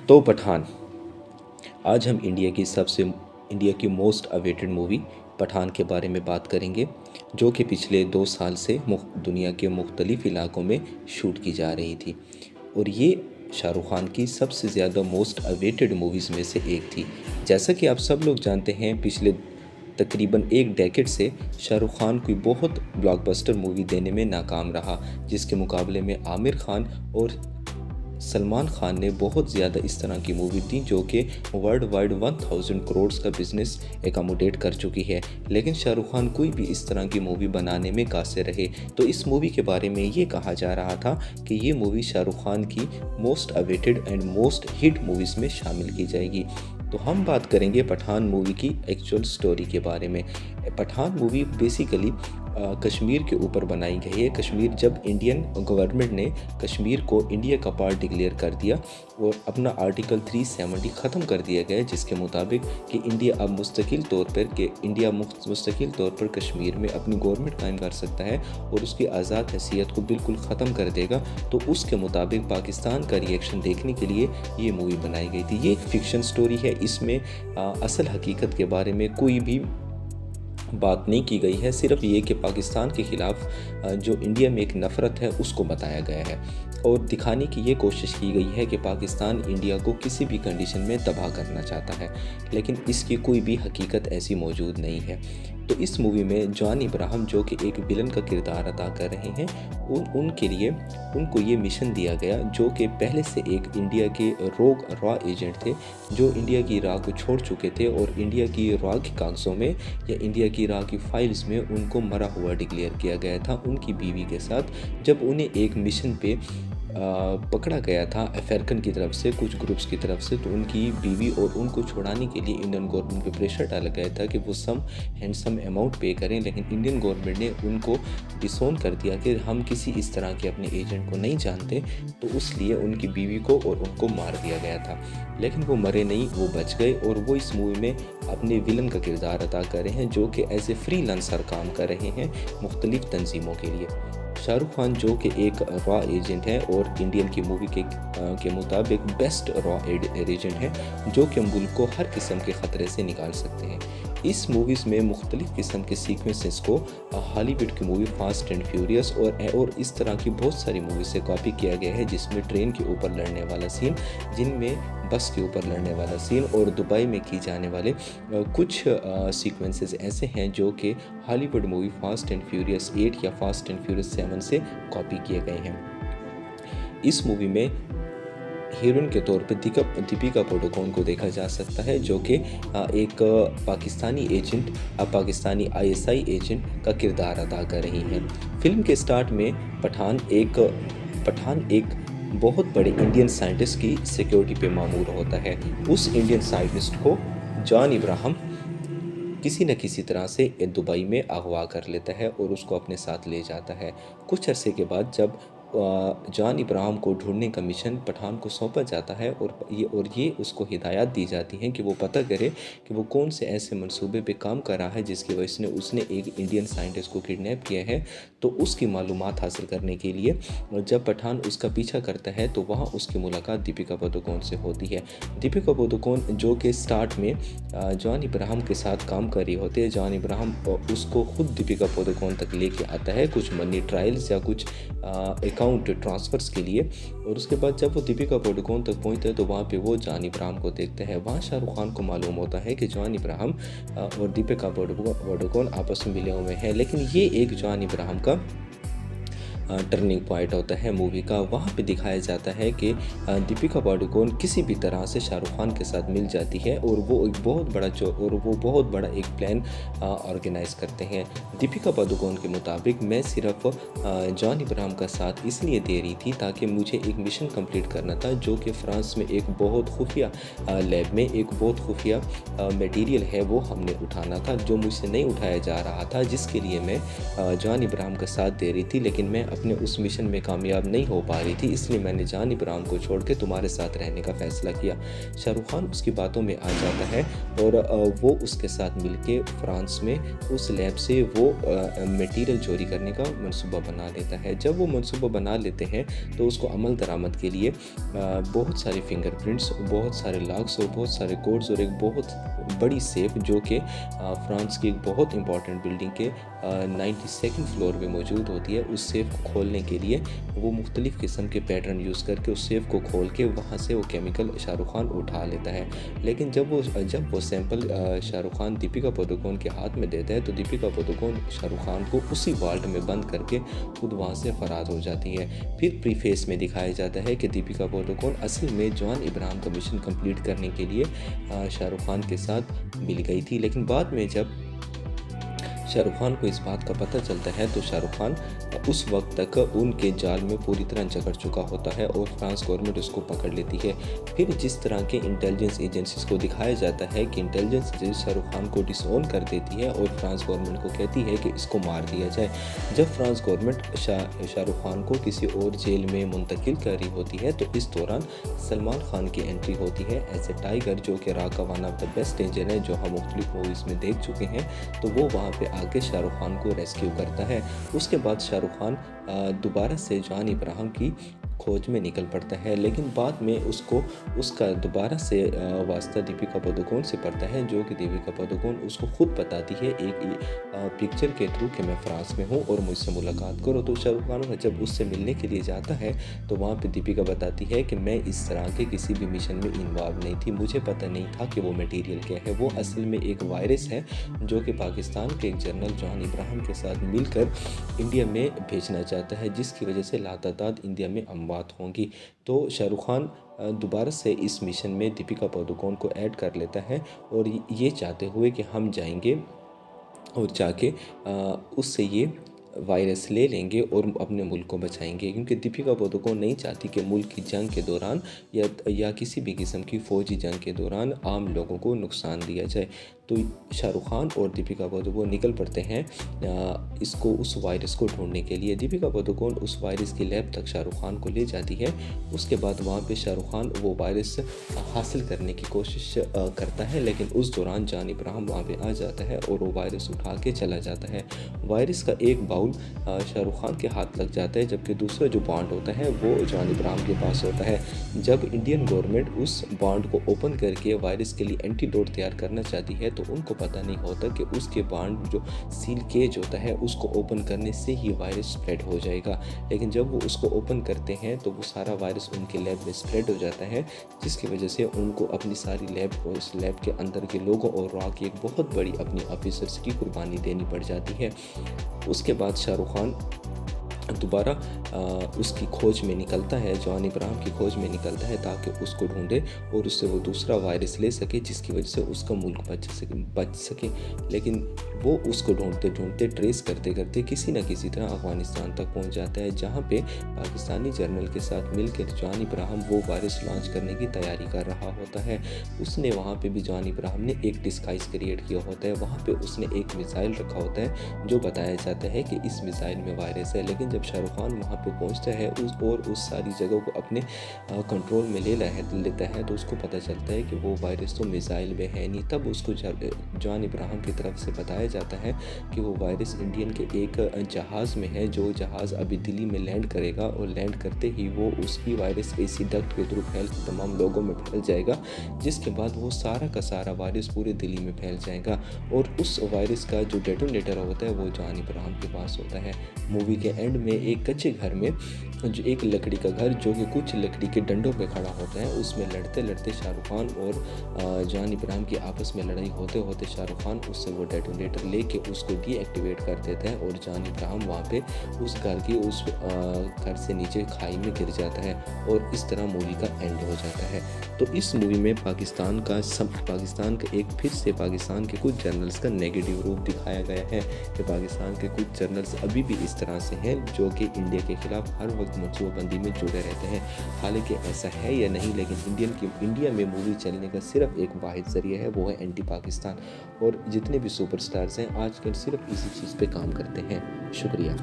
तो पठान। आज हम इंडिया की मोस्ट अवेटेड मूवी पठान के बारे में बात करेंगे, जो कि पिछले 2 साल से दुनिया के मुख्तलिफ़ इलाकों में शूट की जा रही थी। और ये शाहरुख़ खान की सबसे ज़्यादा मोस्ट अवेटेड मूवीज़ में से एक थी। जैसा कि आप सब लोग जानते हैं, पिछले तकरीबन एक डेकेड से शाहरुख़ खान कोई बहुत ब्लॉकबस्टर मूवी देने में नाकाम रहा, जिसके मुकाबले में आमिर खान और सलमान खान ने बहुत ज़्यादा इस तरह की मूवी दी, जो कि वर्ल्ड वाइड 1000 करोड़ का बिजनेस एकोमोडेट कर चुकी है। लेकिन शाहरुख़ खान कोई भी इस तरह की मूवी बनाने में कासिर रहे। तो इस मूवी के बारे में ये कहा जा रहा था कि ये मूवी शाहरुख़ खान की most awaited and most hit movies में शामिल की जाएगी। तो हम बात करेंगे पठान मूवी की एक्चुअल स्टोरी के बारे में। पठान मूवी बेसिकली कश्मीर के ऊपर बनाई गई है। कश्मीर, जब इंडियन गवर्नमेंट ने कश्मीर को इंडिया का पार्ट डिक्लेयर कर दिया और अपना आर्टिकल 370 ख़त्म कर दिया गया, जिसके मुताबिक कि इंडिया अब मुस्तकिल तौर पर कश्मीर में अपनी गवर्नमेंट कायम कर सकता है और उसकी आज़ाद हैसियत को बिल्कुल ख़त्म कर देगा। तो उसके मुताबिक पाकिस्तान का रिएक्शन देखने के लिए ये मूवी बनाई गई थी। ये एक फ़िक्शन स्टोरी है। इसमें असल हकीकत के बारे में कोई भी बात नहीं की गई है। सिर्फ ये कि पाकिस्तान के ख़िलाफ़ जो इंडिया में एक नफ़रत है उसको बताया गया है और दिखाने की ये कोशिश की गई है कि पाकिस्तान इंडिया को किसी भी कंडीशन में तबाह करना चाहता है, लेकिन इसकी कोई भी हकीकत ऐसी मौजूद नहीं है। तो इस मूवी में जॉन इब्राहिम, जो कि एक विलन का किरदार अदा कर रहे हैं, उनके लिए उनको ये मिशन दिया गया, जो कि पहले से एक इंडिया के रॉ एजेंट थे, जो इंडिया की राह को छोड़ चुके थे और इंडिया की रॉ के कागज़ों में या इंडिया की राह की फाइल्स में उनको मरा हुआ डिक्लेयर किया गया था उनकी बीवी के साथ। जब उन्हें एक मिशन पे पकड़ा गया था अफ्रीकन की तरफ से, कुछ ग्रुप्स की तरफ से, तो उनकी बीवी और उनको छुड़ाने के लिए इंडियन गवर्नमेंट पे प्रेशर डाला गया था कि वो हैंडसम अमाउंट पे करें, लेकिन इंडियन गवर्नमेंट ने उनको डिसोन कर दिया कि हम किसी इस तरह के अपने एजेंट को नहीं जानते। तो इसलिए उनकी बीवी को और उनको मार दिया गया था, लेकिन वो मरे नहीं, वो बच गए और वो इस मूवी में अपने विलन का किरदार अदा कर रहे हैं, जो कि एज ए फ्रीलांसर काम कर रहे हैं मुख्तलिफ तंजीमों के लिए। शाहरुख़ खान, जो कि एक रॉ एजेंट है और इंडियन की मूवी के मुताबिक बेस्ट रॉ एजेंट है, जो कि मुल्क को हर किस्म के ख़तरे से निकाल सकते हैं। इस मूवीज़ में मुख्तलिफ़ किस्म के सीक्वेंसेस को हॉलीवुड की मूवी फास्ट एंड फ्यूरियस और इस तरह की बहुत सारी मूवी से कॉपी किया गया है, जिसमें ट्रेन के ऊपर लड़ने वाला सीन, जिनमें बस के ऊपर लड़ने वाला सीन और दुबई में की जाने वाले कुछ सीक्वेंसेस ऐसे हैं जो कि Hollywood movie fast and furious 8 या फास्ट एंड फ्यूरियस 7 से कॉपी किए गए हैं। इस मूवी में हीरोइन के तौर पर दीपिका पादुकोण को देखा जा सकता है, जो कि एक पाकिस्तानी ISI एजेंट का किरदार अदा कर रही हैं। फिल्म के स्टार्ट में पठान एक बहुत बड़े इंडियन साइंटिस्ट की सिक्योरिटी पे मामूर होता है। उस इंडियन साइंटिस्ट को जॉन इब्राहिम किसी न किसी तरह से दुबई में अगवा कर लेता है और उसको अपने साथ ले जाता है। कुछ अरसे के बाद जब जॉन इब्राहिम को ढूंढने का मिशन पठान को सौंपा जाता है और ये उसको हिदायत दी जाती हैं कि वो पता करे कि वो कौन से ऐसे मंसूबे पे काम कर रहा है जिसकी वजह से उसने एक इंडियन साइंटिस्ट को किडनैप किया है। तो उसकी मालूमात हासिल करने के लिए जब पठान उसका पीछा करता है, तो वहाँ उसकी मुलाकात दीपिका पादुकोण से होती है। दीपिका पादुकोण, जो कि स्टार्ट में जॉन इब्राहिम के साथ काम कर रही होती है, जॉन इब्राहिम उसको खुद दीपिका पादुकोण तक लेके आता है कुछ मनी ट्रायल्स या कुछ अकाउंट ट्रांसफ़र्स के लिए। और उसके बाद जब वो दीपिका पादुकोण तक पहुंचते हैं, तो वहाँ पे वो जॉन इब्राहिम को देखते हैं। वहाँ शाहरुख़ खान को मालूम होता है कि जॉन इब्राहिम और दीपिका पादुकोण आपस में मिले हुए हैं, लेकिन ये एक जॉन इब्राहिम का टर्निंग पॉइंट होता है मूवी का। वहाँ पे दिखाया जाता है कि दीपिका पादुकोण किसी भी तरह से शाहरुख़ खान के साथ मिल जाती है और वो बहुत बड़ा एक प्लान ऑर्गेनाइज करते हैं। दीपिका पादुकोण के मुताबिक मैं सिर्फ जॉन इब्राहिम का साथ इसलिए दे रही थी ताकि मुझे एक मिशन कंप्लीट करना था, जो कि फ्रांस में एक बहुत खुफिया लैब में एक बहुत खुफिया मटेरियल है, वो हमने उठाना था, जो मुझसे नहीं उठाया जा रहा था, जिसके लिए मैं जॉन इब्राहिम का साथ दे रही थी। लेकिन मैं अपने उस मिशन में कामयाब नहीं हो पा रही थी, इसलिए मैंने जान इब्राहिम को छोड़ के तुम्हारे साथ रहने का फ़ैसला किया। शाहरुख खान उसकी बातों में आ जाता है और वो उसके साथ मिलके फ्रांस में उस लैब से वो मटेरियल चोरी करने का मंसूबा बना लेता है। जब वो मंसूबा बना लेते हैं तो उसको अमल दरामद के लिए बहुत सारे फिंगरप्रिंट्स, बहुत सारे लॉक्स और बहुत सारे कोड्स और एक बहुत बड़ी सेफ जो कि फ्रांस की एक बहुत इंपॉर्टेंट बिल्डिंग के 92nd फ्लोर पे मौजूद होती है, उस सेफ को खोलने के लिए वो मुख्तलिफ़ किस्म के पैटर्न यूज़ करके उस सेफ को खोल के वहाँ से वो केमिकल शाहरुख खान उठा लेता है। लेकिन जब वो सैंपल शाहरुख खान दीपिका पादुकोण के हाथ में देता है तो दीपिका पादुकोण शाहरुख खान को उसी वाल्ट में बंद करके खुद वहाँ से फरार हो जाती है। फिर प्रीफेस में दिखाया जाता है कि दीपिका पादुकोण असल में जॉन इब्राहिम का मिशन कंप्लीट करने के लिए शाहरुख खान के साथ मिल गई थी। लेकिन बाद में जब शाहरुख खान को इस बात का पता चलता है तो शाहरुख खान उस वक्त तक उनके जाल में पूरी तरह जकड़ चुका होता है और फ्रांस गवर्नमेंट उसको पकड़ लेती है। फिर जिस तरह के इंटेलिजेंस एजेंसीज को दिखाया जाता है कि इंटेलिजेंस एजेंसी शाहरुख खान को डिसओन कर देती है और फ्रांस गवर्नमेंट को कहती है कि इसको मार दिया जाए। जब फ्रांस गवर्नमेंट शाहरुख खान को किसी और जेल में मुंतकिल कर रही होती है तो इस दौरान सलमान खान की एंट्री होती है एज ए टाइगर, जो कि राका one of the best danger है जो हम मुख्तलिफ मूवीज़ में देख चुके हैं। तो वो वहाँ पे आके शाहरुख खान को रेस्क्यू करता है। उसके बाद शाहरुख खान दोबारा से जॉन इब्राहिम की खोज में निकल पड़ता है, लेकिन बाद में उसका दोबारा से वास्ता दीपिका पादुकोण से पड़ता है, जो कि दीपिका पादुकोण उसको खुद बताती है एक पिक्चर के थ्रू कि मैं फ्रांस में हूँ और मुझसे मुलाकात करो। तो शाहरुख खान जब उससे मिलने के लिए जाता है तो वहाँ पे दीपिका बताती है कि मैं इस तरह के किसी भी मिशन में इन्वॉल्व नहीं थी, मुझे पता नहीं था कि वो मटेरियल क्या है। वो असल में एक वायरस है जो कि पाकिस्तान के एक जनरल जॉन इब्राहिम के साथ मिलकर इंडिया में भेजना चाहता है, जिसकी वजह से लातादाद इंडिया में अमवात होंगी। तो शाहरुख खान दोबारा से इस मिशन में दीपिका पादुकोण को ऐड कर लेता है और ये चाहते हुए कि हम जाएंगे और जाके उससे ये वायरस ले लेंगे और अपने मुल्क को बचाएंगे, क्योंकि दीपिका पादुकोण नहीं चाहती कि मुल्क की जंग के दौरान या किसी भी किस्म की फ़ौजी जंग के दौरान आम लोगों को नुकसान दिया जाए। तो शाहरुख खान और दीपिका पादुकोण निकल पड़ते हैं उस वायरस को ढूंढने के लिए। दीपिका पादुकोण उस वायरस की लैब तक शाहरुख खान को ले जाती है। उसके बाद वहाँ पे शाहरुख खान वो वायरस हासिल करने की कोशिश करता है, लेकिन उस दौरान जॉन इब्राहिम वहाँ पे आ जाता है और वो वायरस उठा के चला जाता है। वायरस का एक बाउल शाहरुख खान के हाथ लग जाता है, जबकि दूसरा जो बॉन्ड होता है वो जॉन इब्राहिम के पास होता है। जब इंडियन गवर्नमेंट उस बॉन्ड को ओपन करके वायरस के लिए एंटीडोट तैयार करना चाहती है तो उनको पता नहीं होता कि उसके बॉन्ड जो सील केज होता है उसको ओपन करने से ही वायरस स्प्रेड हो जाएगा। लेकिन जब वो उसको ओपन करते हैं तो वो सारा वायरस उनके लैब में स्प्रेड हो जाता है, जिसकी वजह से उनको अपनी सारी लैब और उस लैब के अंदर के लोगों और रॉ की एक बहुत बड़ी अपनी ऑफिसर्स की कुर्बानी देनी पड़ जाती है। उसके बाद शाहरुख खान दोबारा उसकी खोज में निकलता है, जॉन इब्राहिम की खोज में निकलता है ताकि उसको ढूंढे और उससे वो दूसरा वायरस ले सके, जिसकी वजह से उसका मुल्क बच सके। लेकिन वो उसको ढूंढते ढूंढते ट्रेस करते करते किसी न किसी तरह अफ़गानिस्तान तक पहुंच जाता है, जहां पे पाकिस्तानी जर्नल के साथ मिलकर जॉन इब्राहिम वो वायरस लॉन्च करने की तैयारी कर रहा होता है। उसने वहाँ पे भी जॉन इब्राहिम ने एक डिस्गाइज क्रिएट किया होता है। वहाँ पे उसने एक मिसाइल रखा होता है जो बताया जाता है कि इस मिसाइल में वायरस है। लेकिन जब शाहरुख खान वहाँ पे पहुँचता है उस सारी जगह को अपने कंट्रोल में लेता है तो उसको पता चलता है कि वो वायरस तो मिसाइल में है नहीं। तब उसको जॉन इब्राहिम की तरफ से बताया जाता है कि वो वायरस इंडियन के एक जहाज़ में है, जो जहाज़ अभी दिल्ली में लैंड करेगा और लैंड करते ही वो उसकी वायरस एसी डक्ट के थ्रू फैल के तमाम लोगों में फैल जाएगा, जिसके बाद वो सारा का सारा वायरस पूरे दिल्ली में फैल जाएगा। और उस वायरस का जो डेटोनेटर होता है वो जॉन इब्राहिम के पास होता है। मूवी के एंड में एक कच्चे घर में जो एक लकड़ी का घर जो कि कुछ लकड़ी के डंडों पे खड़ा होता है, उसमें लड़ते लड़ते शाहरुख खान और जॉन इब्राहिम की आपस में लड़ाई होते होते शाहरुख खान उससे वो डेटोनेटर लेके उसको डीएक्टिवेट कर देता है और जॉन इब्राहिम वहाँ पे उस घर से नीचे खाई में गिर जाता है और इस तरह मूवी का एंड हो जाता है। तो इस मूवी में पाकिस्तान का पाकिस्तान के कुछ जर्नल्स का नेगेटिव रूप दिखाया गया है कि पाकिस्तान के कुछ जर्नल्स अभी भी इस तरह से हैं जो कि इंडिया के खिलाफ हर वक्त मनसूबाबंदी में जुड़े रहते हैं। हालांकि ऐसा है या नहीं, लेकिन इंडिया में मूवी चलने का सिर्फ एक वाहिद ज़रिया है, वो है एंटी पाकिस्तान। और जितने भी सुपरस्टार्स हैं आजकल सिर्फ इसी चीज़ पे काम करते हैं। शुक्रिया।